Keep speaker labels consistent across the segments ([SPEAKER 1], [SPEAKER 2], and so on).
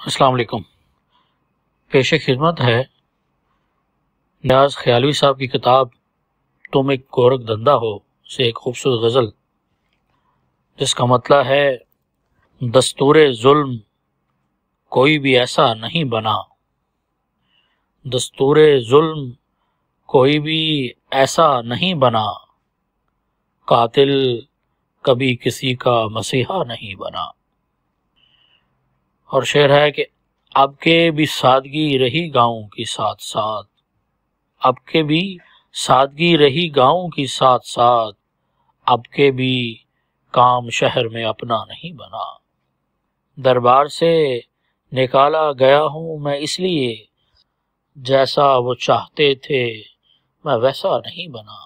[SPEAKER 1] السلام علیکم۔ پیش خدمت ہے نیاز خیالوی صاحب کی کتاب تم ایک گورکھ دھندا ہو سے ایک خوبصورت غزل، جس کا مطلب ہے دستور ظلم کوئی بھی ایسا نہیں بنا، دستور ظلم کوئی بھی ایسا نہیں بنا، قاتل کبھی کسی کا مسیحا نہیں بنا۔ اور شعر ہے کہ اب کے بھی سادگی رہی گاؤں کی ساتھ ساتھ، اب کے بھی سادگی رہی گاؤں کی ساتھ ساتھ، اب کے بھی کام شہر میں اپنا نہیں بنا۔ دربار سے نکالا گیا ہوں میں اس لیے، جیسا وہ چاہتے تھے میں ویسا نہیں بنا۔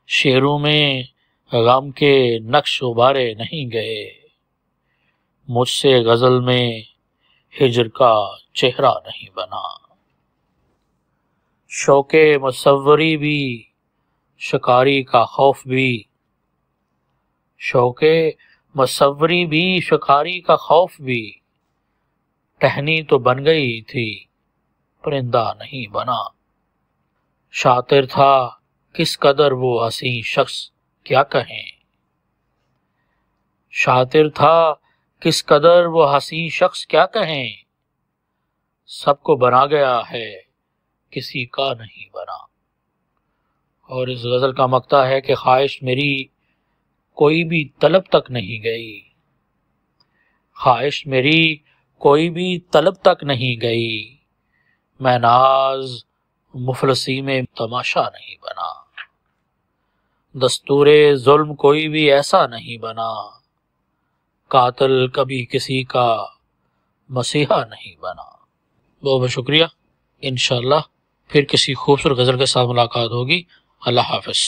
[SPEAKER 1] شعروں میں غم کے نقش ابارے نہیں گئے، مجھ سے غزل میں ہجر کا چہرہ نہیں بنا۔ شوق مصوری بھی شکاری کا خوف بھی، شوق مصوری بھی شکاری کا خوف بھی، ٹہنی تو بن گئی تھی پرندہ نہیں بنا۔ شاطر تھا کس قدر وہ حسین شخص کیا کہیں، شاطر تھا کس قدر وہ حسین شخص کیا کہیں، سب کو بنا گیا ہے کسی کا نہیں بنا۔ اور اس غزل کا مقطع ہے کہ خواہش میری کوئی بھی طلب تک نہیں گئی، خواہش میری کوئی بھی طلب تک نہیں گئی، میں ناز مفلسی میں تماشا نہیں بنا۔ دستور ظلم کوئی بھی ایسا نہیں بنا، قاتل کبھی کسی کا مسیحا نہیں بنا۔ بہت بہت شکریہ۔ انشاءاللہ پھر کسی خوبصورت غزل کے ساتھ ملاقات ہوگی۔ اللہ حافظ۔